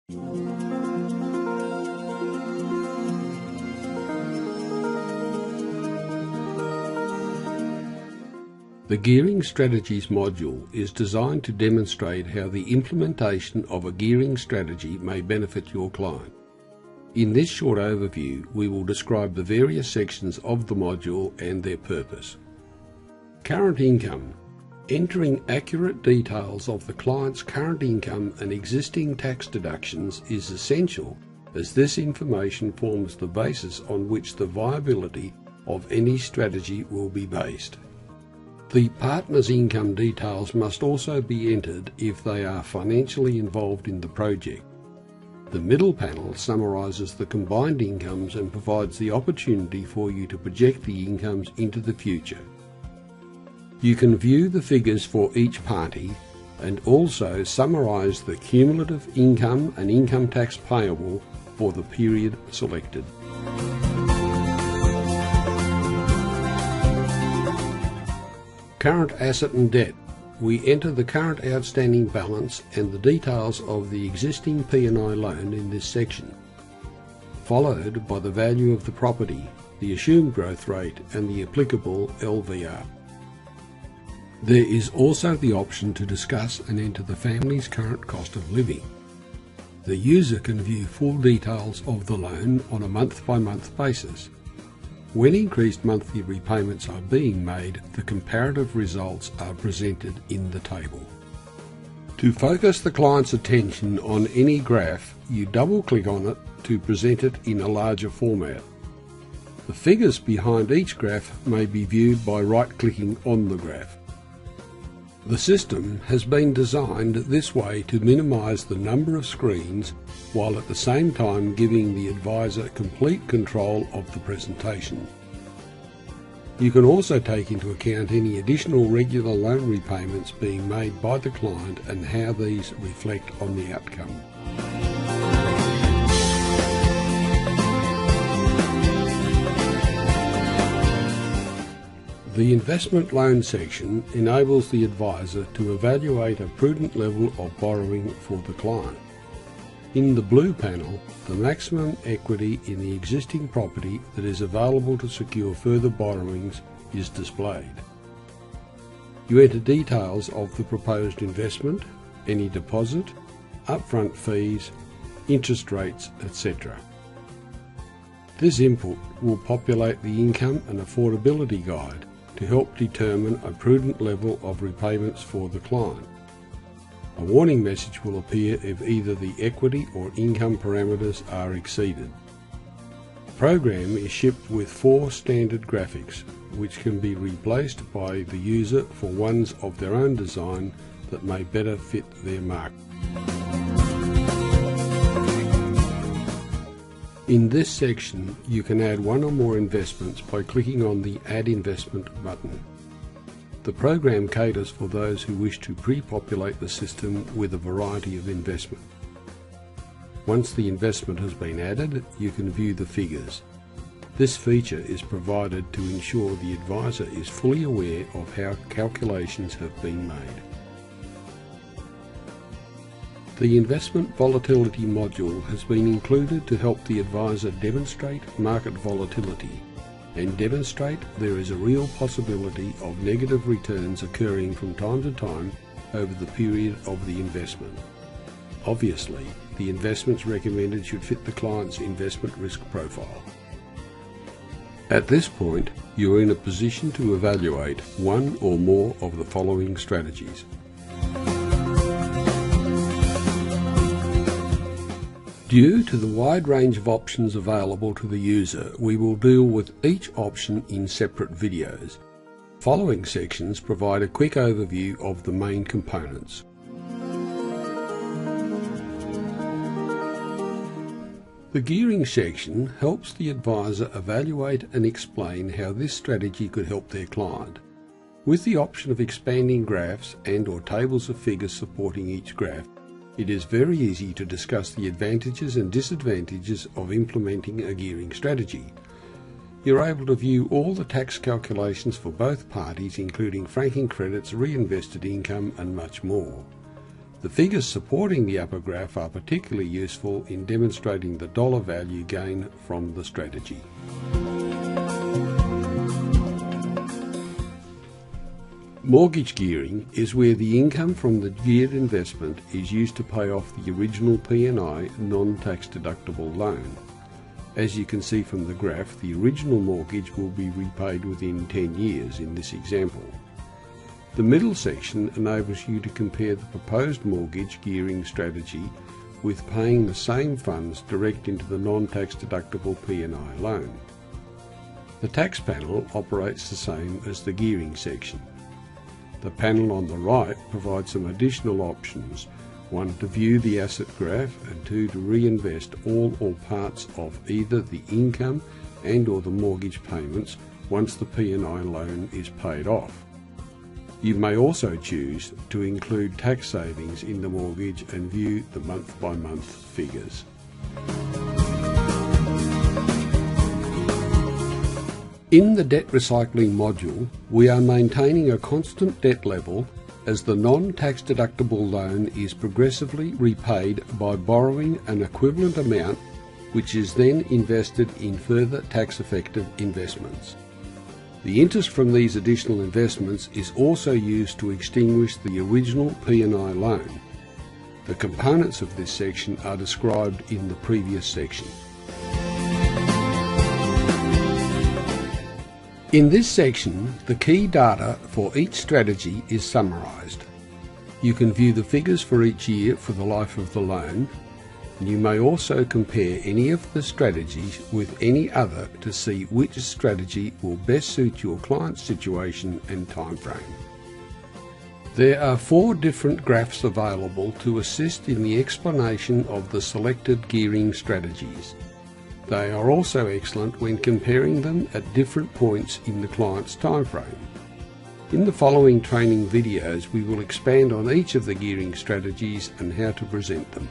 The Gearing Strategies module is designed to demonstrate how the implementation of a gearing strategy may benefit your client. In this short overview, we will describe the various sections of the module and their purpose. Current income. Entering accurate details of the client's current income and existing tax deductions is essential, as this information forms the basis on which the viability of any strategy will be based. The partner's income details must also be entered if they are financially involved in the project. The middle panel summarises the combined incomes and provides the opportunity for you to project the incomes into the future. You can view the figures for each party and also summarise the cumulative income and income tax payable for the period selected. Current asset and debt. We enter the current outstanding balance and the details of the existing P&I loan in this section, followed by the value of the property, the assumed growth rate and the applicable LVR. There is also the option to discuss and enter the family's current cost of living. The user can view full details of the loan on a month-by-month basis. When increased monthly repayments are being made, the comparative results are presented in the table. To focus the client's attention on any graph, you double-click on it to present it in a larger format. The figures behind each graph may be viewed by right-clicking on the graph. The system has been designed this way to minimise the number of screens while at the same time giving the advisor complete control of the presentation. You can also take into account any additional regular loan repayments being made by the client and how these reflect on the outcome. The investment loan section enables the advisor to evaluate a prudent level of borrowing for the client. In the blue panel, the maximum equity in the existing property that is available to secure further borrowings is displayed. You enter details of the proposed investment, any deposit, upfront fees, interest rates, etc. This input will populate the income and affordability guide to help determine a prudent level of repayments for the client. A warning message will appear if either the equity or income parameters are exceeded. The program is shipped with 4 standard graphics, which can be replaced by the user for ones of their own design that may better fit their market. In this section, you can add one or more investments by clicking on the Add Investment button. The program caters for those who wish to pre-populate the system with a variety of investment. Once the investment has been added, you can view the figures. This feature is provided to ensure the advisor is fully aware of how calculations have been made. The Investment Volatility module has been included to help the advisor demonstrate market volatility and demonstrate there is a real possibility of negative returns occurring from time to time over the period of the investment. Obviously, the investments recommended should fit the client's investment risk profile. At this point, you are in a position to evaluate one or more of the following strategies. Due to the wide range of options available to the user, we will deal with each option in separate videos. Following sections provide a quick overview of the main components. The gearing section helps the advisor evaluate and explain how this strategy could help their client. With the option of expanding graphs and/or tables of figures supporting each graph, it is very easy to discuss the advantages and disadvantages of implementing a gearing strategy. You're able to view all the tax calculations for both parties, including franking credits, reinvested income, and much more. The figures supporting the upper graph are particularly useful in demonstrating the dollar value gain from the strategy. Mortgage gearing is where the income from the geared investment is used to pay off the original P&I non-tax deductible loan. As you can see from the graph, the original mortgage will be repaid within 10 years in this example. The middle section enables you to compare the proposed mortgage gearing strategy with paying the same funds direct into the non-tax deductible P&I loan. The tax panel operates the same as the gearing section. The panel on the right provides some additional options: 1, to view the asset graph, and 2, to reinvest all or parts of either the income and or the mortgage payments once the P&I loan is paid off. You may also choose to include tax savings in the mortgage and view the month-by-month figures. In the debt recycling module, we are maintaining a constant debt level as the non-tax deductible loan is progressively repaid by borrowing an equivalent amount, which is then invested in further tax-effective investments. The interest from these additional investments is also used to extinguish the original P&I loan. The components of this section are described in the previous section. In this section, the key data for each strategy is summarised. You can view the figures for each year for the life of the loan, and you may also compare any of the strategies with any other to see which strategy will best suit your client's situation and time frame. There are 4 different graphs available to assist in the explanation of the selected gearing strategies. They are also excellent when comparing them at different points in the client's time frame. In the following training videos, we will expand on each of the gearing strategies and how to present them.